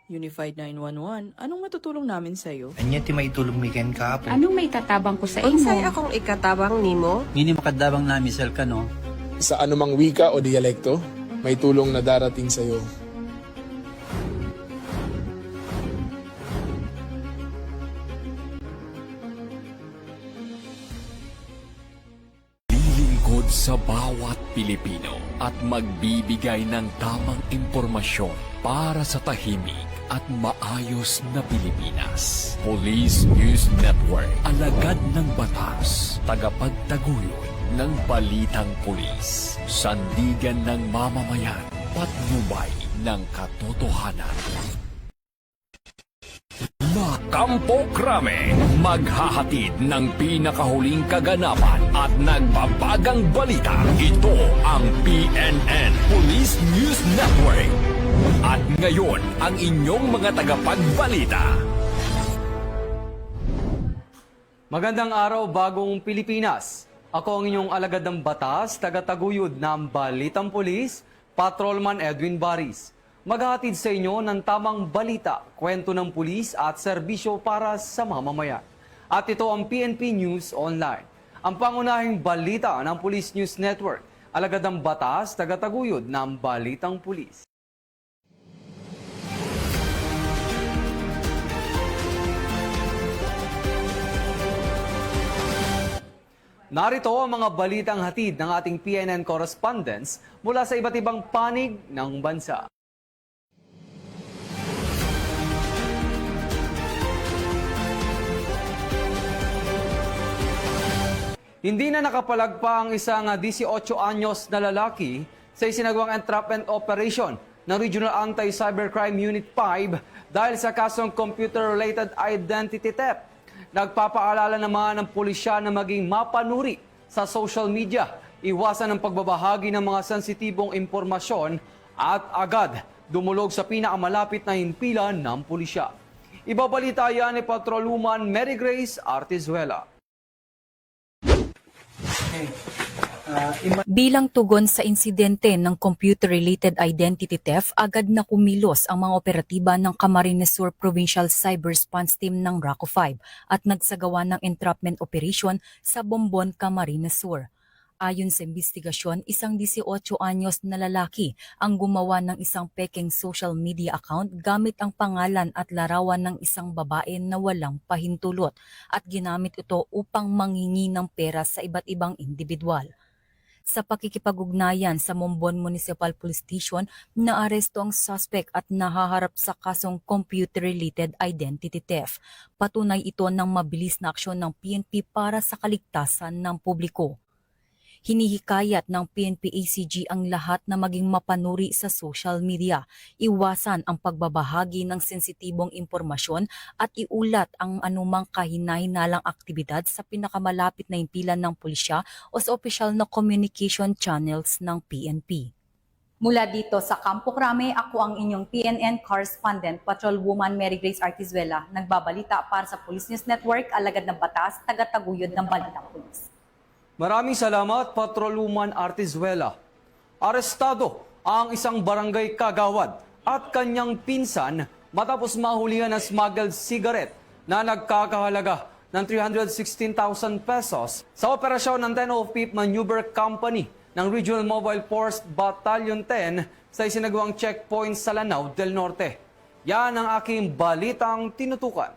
Unified 911, anong matutulong namin sa'yo? Anya ti maitulong mi ken kahapon. Anong may tatabang ko sa Unsay imo? akong ikatabang nimo? Ngini makadabang namisal ka no. Sa anumang wika o dialekto, may tulong na darating sa iyo. Lilingkod sa bawat Pilipino at magbibigay ng tamang impormasyon para sa tahimik at maayos na Pilipinas. Police News Network, alagad ng batas, tagapagtaguyod ng balitang pulis, sandigan ng mamamayan, patnubay ng katotohanan. Kampo Krame, maghahatid ng pinakahuling kaganapan at nagbabagang balita. Ito ang PNN Police News Network. At ngayon, ang inyong mga tagapagbalita. Magandang araw, bagong Pilipinas. Ako ang inyong alagad ng batas, tagataguyod ng Balitang Pulis, Patrolman Edwin Baris. Maghahatid sa inyo ng tamang balita, kwento ng pulis at serbisyo para sa mamamayan. At ito ang PNP News Online. Ang pangunahing balita ng Police News Network, alagad ng batas, tagataguyod ng Balitang Pulis. Narito ang mga balitang hatid ng ating PNN correspondents mula sa iba't ibang panig ng bansa. Hindi na nakapalagpa ang isang 18 anyos na lalaki sa isinagawang entrapment operation ng Regional Anti-Cybercrime Unit 5 dahil sa kasong computer-related identity theft. Nagpapaalala naman ng pulisya na maging mapanuri sa social media, iwasan ang pagbabahagi ng mga sensitibong impormasyon at agad dumulog sa pinakamalapit na himpilan ng pulisya. Ibabalita yan ni Patrolwoman Mary Grace Artizuela. Bilang tugon sa insidente ng computer-related identity theft, agad na kumilos ang mga operatiba ng Camarines Sur Provincial Cyber Response Team ng RACO 5 at nagsagawa ng entrapment operation sa Bombon, Camarines Sur. Ayon sa investigasyon, isang 18 anyos na lalaki ang gumawa ng isang pekeng social media account gamit ang pangalan at larawan ng isang babae na walang pahintulot at ginamit ito upang manghingi ng pera sa iba't ibang individual. Sa pakikipag-ugnayan sa Mombon Municipal Police Station, naaresto ang suspect at nahaharap sa kasong computer-related identity theft. Patunay ito ng mabilis na aksyon ng PNP para sa kaligtasan ng publiko. Hinihikayat ng PNP ACG ang lahat na maging mapanuri sa social media, iwasan ang pagbabahagi ng sensitibong impormasyon at iulat ang anumang kahinainalang aktibidad sa pinakamalapit na himpilan ng pulisya o sa opisyal na communication channels ng PNP. Mula dito sa Campo Crame, ako ang inyong PNN correspondent, Patrolwoman Mary Grace Artizuela, nagbabalita para sa Police News Network, alagad ng batas, tagataguyod ng Balitang Pulis. Maraming salamat, Patrolwoman Artizuela. Arestado ang isang barangay kagawad at kanyang pinsan matapos mahulihan ng smuggled cigarette na nagkakahalaga ng 316,000 pesos sa operasyon ng 10-5 Maneuver Company ng Regional Mobile Force Battalion 10 sa isinagawang checkpoint sa Lanao del Norte. Yan ang aking balitang tinutukan.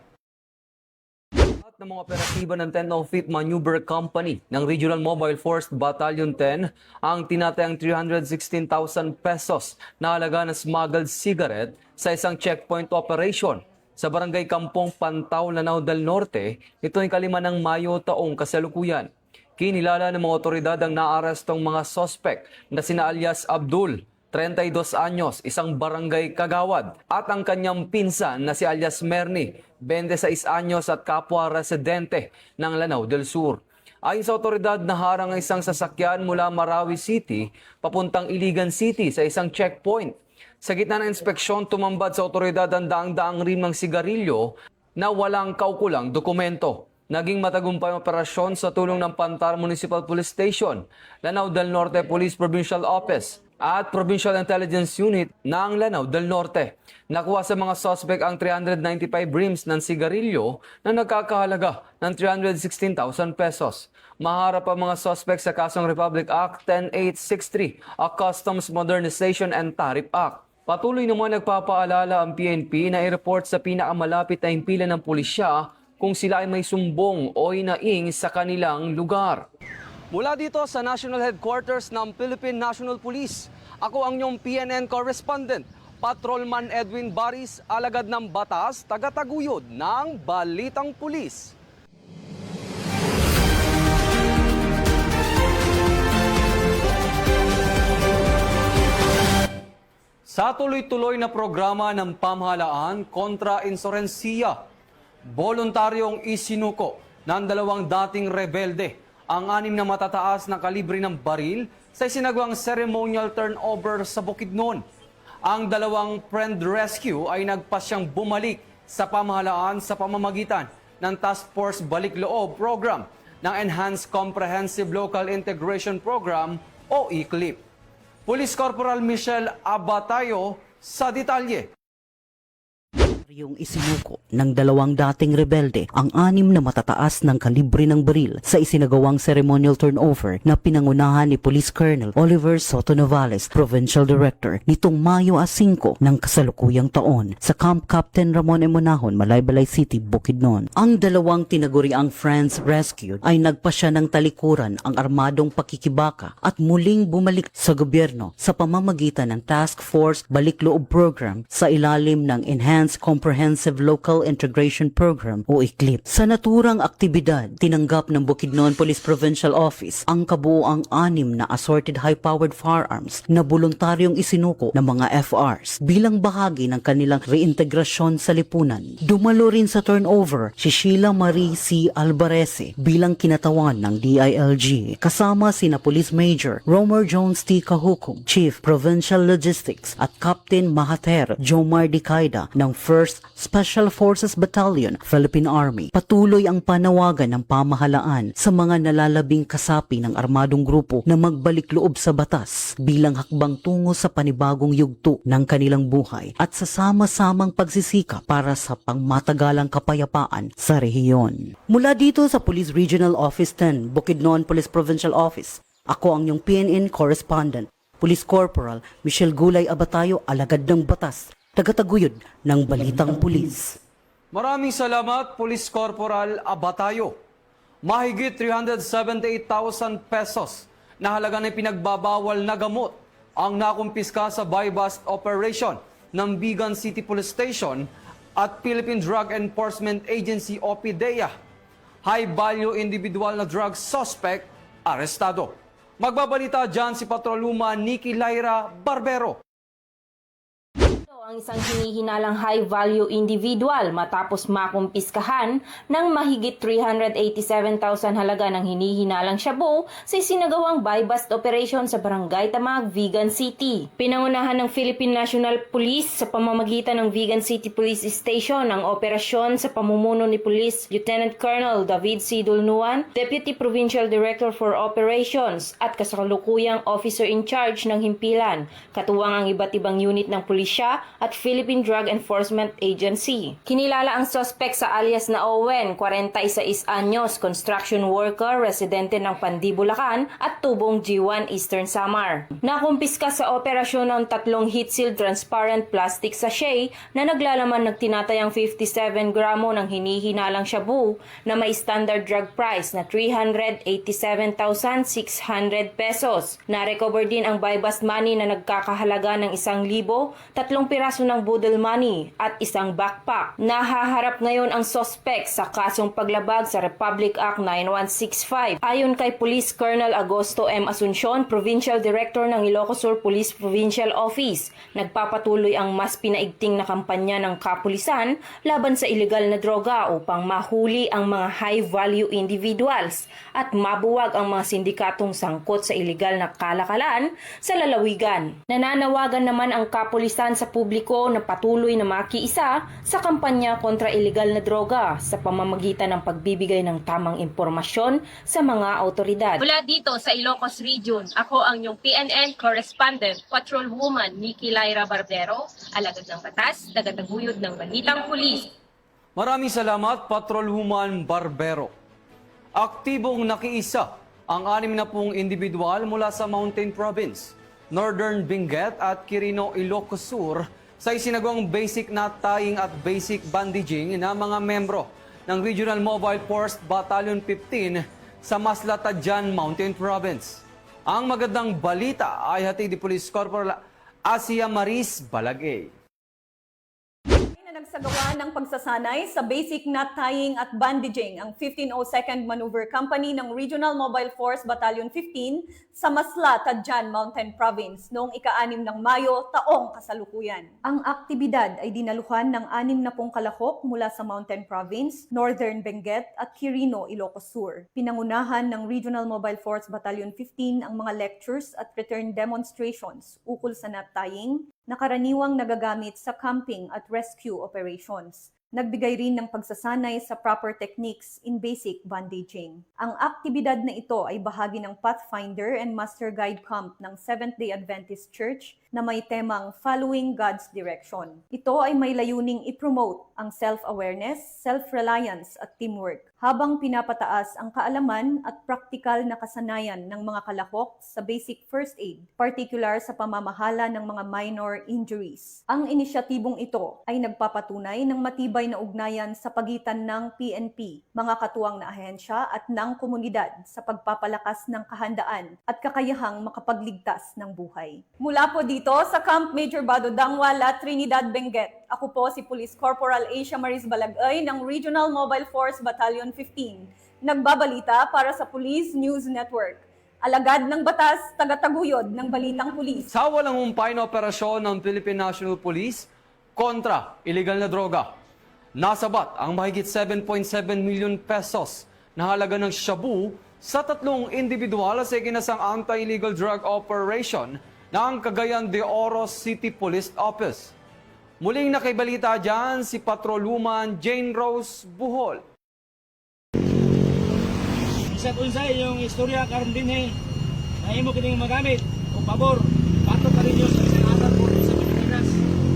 Ng mga operatiba ng 10-5 Maneuver Company ng Regional Mobile Force Battalion 10 ang tinatayang 316,000 pesos na halaga ng smuggled cigarette sa isang checkpoint operation sa Barangay Kampong Pantaw, Lanao del Norte, ito ay 5 ng Mayo taong kasalukuyan. Kinilala ng mga otoridad ang naarestong mga sospek na sina alias Abdul, 32 anyos, isang barangay kagawad, at ang kanyang pinsan na si alias Merny, 26 anyos at kapwa residente ng Lanao del Sur. Ayon sa otoridad, naharang ang isang sasakyan mula Marawi City papuntang Iligan City sa isang checkpoint. Sa gitna ng inspeksyon, tumambad sa otoridad ang daang-daang rim ng sigarilyo na walang kaukulang dokumento. Naging matagumpay ang operasyon sa tulong ng Pantar Municipal Police Station, Lanao del Norte Police Provincial Office at Provincial Intelligence Unit ng Lanao del Norte. Nakuha sa mga suspect ang 395 rims ng sigarilyo na nagkakahalaga ng 316,000 pesos. Maharap ang mga suspect sa kasong Republic Act 10863, a Customs Modernization and Tariff Act. Patuloy naman nagpapaalala ang PNP na i-report sa pinakamalapit na himpilan ng pulisya kung sila ay may sumbong o inaing sa kanilang lugar. Mula dito sa National Headquarters ng Philippine National Police, ako ang inyong PNN correspondent, Patrolman Edwin Baris, alagad ng batas, tagataguyod ng Balitang Pulis. Sa tuloy-tuloy na programa ng pamahalaan kontra insurensiya, voluntaryong isinuko ng dalawang dating rebelde ang 6 na matataas na kalibre ng baril sa isinagawang ceremonial turnover sa Bukidnon. Ang dalawang friend rescue ay nagpasyang bumalik sa pamahalaan sa pamamagitan ng Task Force Balik Loob Program ng Enhanced Comprehensive Local Integration Program o ECLIP. Police Corporal Michelle Abatayo sa detalye. Yung isinuko ng dalawang dating rebelde ang 6 na matataas ng kalibre ng baril sa isinagawang ceremonial turnover na pinangunahan ni Police Colonel Oliver Soto Novales, Provincial Director, nitong Mayo 5 ng kasalukuyang taon sa Camp Captain Ramon Emonahon, Malaybalay City, Bukidnon. Ang dalawang tinaguriang Friends Rescued ay nagpasya ng talikuran ang armadong pakikibaka at muling bumalik sa gobyerno sa pamamagitan ng Task Force Balik Loob Program sa ilalim ng Enhanced Comprehensive Local Integration Program o ECLIP. Sa naturang aktibidad, tinanggap ng Bukidnon Police Provincial Office ang kabuoang 6 na assorted high-powered firearms na voluntaryong isinuko ng mga FRs bilang bahagi ng kanilang reintegrasyon sa lipunan. Dumalo rin sa turnover si Sheila Marie C. Albarese bilang kinatawan ng DILG, kasama sina Police Major Romer Jones T. Kahukong, Chief Provincial Logistics at Captain Mahater Jomar Dikaida ng 1st Special Forces Battalion, Philippine Army. Patuloy ang panawagan ng pamahalaan sa mga nalalabing kasapi ng armadong grupo na magbalik loob sa batas bilang hakbang tungo sa panibagong yugto ng kanilang buhay at sa sama-samang pagsisika para sa pangmatagalang kapayapaan sa rehiyon. Mula dito sa Police Regional Office 10, Bukidnon Police Provincial Office, ako ang iyong PNN correspondent, Police Corporal Michelle Gulay Abatayo, alagad ng batas, tagataguyod ng Balitang Pulis. Maraming salamat, Police Corporal Abatayo. Mahigit 378,000 pesos na halaga ng pinagbabawal na gamot ang nakumpiska sa buy-bust operation ng Vigan City Police Station at Philippine Drug Enforcement Agency o PDEA. High-value individual na drug suspect arestado. Magbabalita dyan si Patroluma Nikki Lyra Barbero. Ang isang hinihinalang high-value individual matapos makumpiskahan ng mahigit 387,000 halaga ng hinihinalang shabu sa isinagawang buy-bust operation sa Barangay Tamag, Vigan City. Pinangunahan ng Philippine National Police sa pamamagitan ng Vigan City Police Station ang operasyon sa pamumuno ni Police Lieutenant Colonel David C. Dulnuan, Deputy Provincial Director for Operations at kasalukuyang Officer in Charge ng himpilan, katuwang ang iba't ibang unit ng pulisya at Philippine Drug Enforcement Agency. Kinilala ang suspect sa alias na Owen, 46 anyos, construction worker, residente ng Pandi, Bulacan at tubong G1 Eastern Samar. Nakumpiska sa operasyon ng 3 heat-sealed transparent plastic sachet na naglalaman ng tinatayang 57 gramo ng hinihinalang shabu na may standard drug price na 387,600 pesos. Na-recover din ang buy-bust money na nagkakahalaga ng 1,000, 3 piraso ng budol money at isang backpack. Nahaharap ngayon ang suspect sa kasong paglabag sa Republic Act 9165. Ayon kay Police Colonel Agosto M. Asuncion, Provincial Director ng Ilocos Sur Police Provincial Office, nagpapatuloy ang mas pinaigting na kampanya ng kapulisan laban sa ilegal na droga upang mahuli ang mga high-value individuals at mabuwag ang mga sindikatong sangkot sa ilegal na kalakalan sa lalawigan. Nananawagan naman ang kapulisan sa publiko publiko na patuloy na makiisa sa kampanya kontra ilegal na droga sa pamamagitan ng pagbibigay ng tamang impormasyon sa mga autoridad. Mula dito sa Ilocos Region, ako ang inyong PNN Correspondent, Patrolwoman Nikki Lyra Barbero, alagad ng batas, tagataguyod ng balitang pulis. Maraming salamat, Patrolwoman Barbero. Aktibong nakiisa ang 60 individual mula sa Mountain Province, Northern Benguet at Quirino, Ilocos Sur sa isinagawang basic knot tying at basic bandaging na mga membro ng Regional Mobile Force Battalion 15 sa Maslatadjan Mountain Province. Ang magandang balita ay hatid ni Police Corporal Asia Maris Balagay. Nagsagawa ng pagsasanay sa basic knot tying at bandaging ang 1502nd Maneuver Company ng Regional Mobile Force Battalion 15 sa Masla, Tadjan Mountain Province noong ika-6 ng Mayo taong kasalukuyan. Ang aktibidad ay dinaluhan ng 60 kalahok mula sa Mountain Province, Northern Benguet at Quirino, Ilocos Sur. Pinangunahan ng Regional Mobile Force Battalion 15 ang mga lectures at return demonstrations ukol sa knot tying na karaniwang nagagamit sa camping at rescue operations. Nagbigay rin ng pagsasanay sa proper techniques in basic bandaging. Ang aktibidad na ito ay bahagi ng Pathfinder and Master Guide Camp ng Seventh-day Adventist Church na may temang Following God's Direction. Ito ay may layuning i-promote ang self-awareness, self-reliance at teamwork, habang pinapataas ang kaalaman at praktikal na kasanayan ng mga kalahok sa basic first aid, particular sa pamamahala ng mga minor injuries. Ang inisyatibong ito ay nagpapatunay ng matibay na ugnayan sa pagitan ng PNP, mga katuwang na ahensya at ng komunidad sa pagpapalakas ng kahandaan at kakayahang makapagligtas ng buhay. Mula po dito sa Camp Major Bado Dangwala, Trinidad, Benguet, ako po si Police Corporal Asia Maris Balagay ng Regional Mobile Force Battalion 15, nagbabalita para sa Police News Network. Alagad ng batas, tagataguyod ng balitang pulis. Sa walang humpay na operasyon ng Philippine National Police kontra illegal na droga, nasabat ang mahigit 7.7 million pesos na halaga ng shabu sa 3 individual sa ikinasang anti-illegal drug operation ng Cagayan de Oro City Police Office. Muling nakibalita dyan si Patrolwoman Jane Rose Buhol. Isang unsay yung istorya karon din na imo kining magamit o pabor pato ka rin sa isang po sa Pilipinas.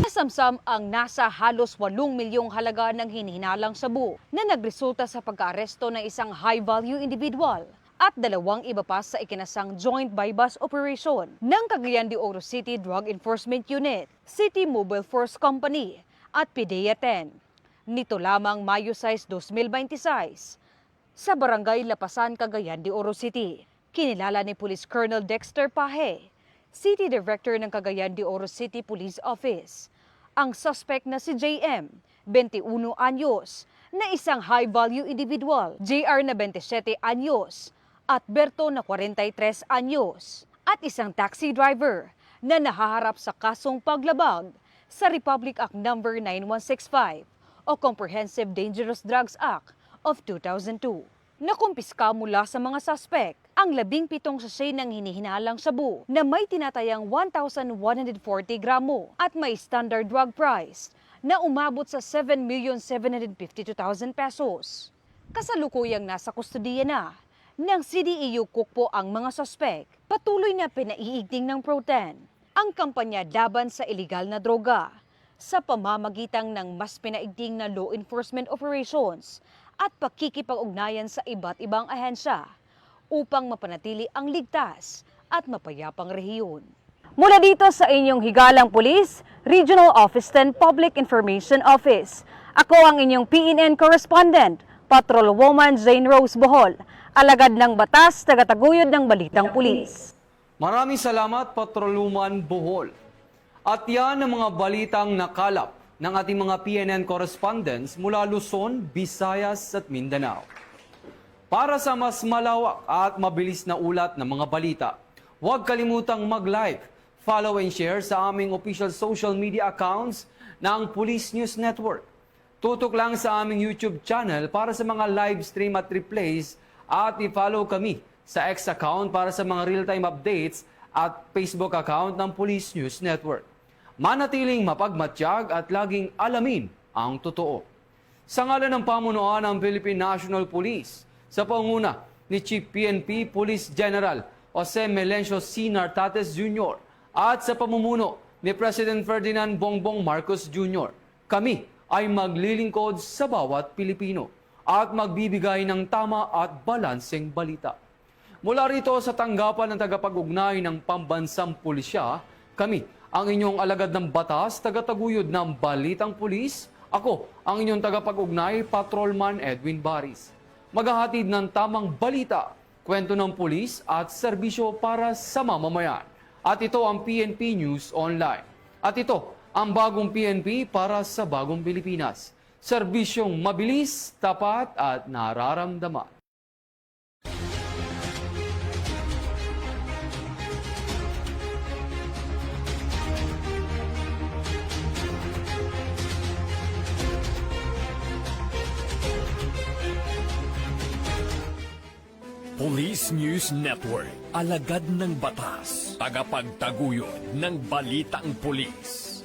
Nasamsam ang nasa halos 8 milyong halaga ng hinihinalang sabu na nagresulta sa pagka-aresto ng isang high-value individual at 2 iba pa sa ikinasang joint buy-bust operation ng Cagayan de Oro City Drug Enforcement Unit, City Mobile Force Company at PDEA 10. Nito lamang Mayo 6, 2026 sa Barangay Lapasan, Cagayan de Oro City. Kinilala ni Police Colonel Dexter Pahe, City Director ng Cagayan de Oro City Police Office, ang suspect na si JM, 21 anyos, na isang high-value individual, JR na 27 anyos, at Berto na 43 anyos, at isang taxi driver na nahaharap sa kasong paglabag sa Republic Act No. 9165 o Comprehensive Dangerous Drugs Act of 2002. Nakumpiska mula sa mga suspect ang 17 sachet ng hinihinalang sabu na may tinatayang 1,140 gramo at may standard drug price na umabot sa 7,752,000 pesos. Kasalukuyang nasa kustudiya na ng CDEU Kukpo ang mga suspect. Patuloy na pinaiigting ng Pro-10 ang kampanya laban sa iligal na droga sa pamamagitan ng mas pinaigting na law enforcement operations at pakikipag-ugnayan sa iba't ibang ahensya upang mapanatili ang ligtas at mapayapang rehiyon. Mula dito sa inyong higalang pulis, Regional Office 10 Public Information Office, ako ang inyong PNN Correspondent, Patrolwoman Jane Rose Bohol, alagad ng batas, tagataguyod ng balitang pulis. Maraming salamat, Patrolwoman Bohol. At yan ang mga balitang nakalap ng ating mga PNN correspondents mula Luzon, Visayas at Mindanao. Para sa mas malawak at mabilis na ulat ng mga balita, huwag kalimutang mag-like, follow and share sa aming official social media accounts ng Police News Network. Tutok lang sa aming YouTube channel para sa mga live stream at replays at i-follow kami sa X account para sa mga real-time updates at Facebook account ng Police News Network. manatiling mapagmatyag at laging alamin ang totoo. Sa ngalan ng pamunuan ng Philippine National Police, sa panguna ni Chief PNP Police General Jose Melencio C. Nartates Jr. at sa pamumuno ni President Ferdinand Bongbong Marcos Jr., kami ay maglilingkod sa bawat Pilipino at magbibigay ng tama at balanseng balita. Mula rito sa tanggapan ng tagapag-ugnay ng Pambansang Pulisya, kami ang inyong alagad ng batas, tagataguyod ng Balitang Pulis. Ako ang inyong tagapag-ugnay, Patrolman Edwin Baris. Maghahatid ng tamang balita, kwento ng pulis at serbisyo para sa mamamayan. At ito ang PNP News Online. At ito ang bagong PNP para sa bagong Pilipinas. Serbisyong mabilis, tapat at nararamdaman. Police News Network, alagad ng batas, tagapagtaguyod ng balitang pulis.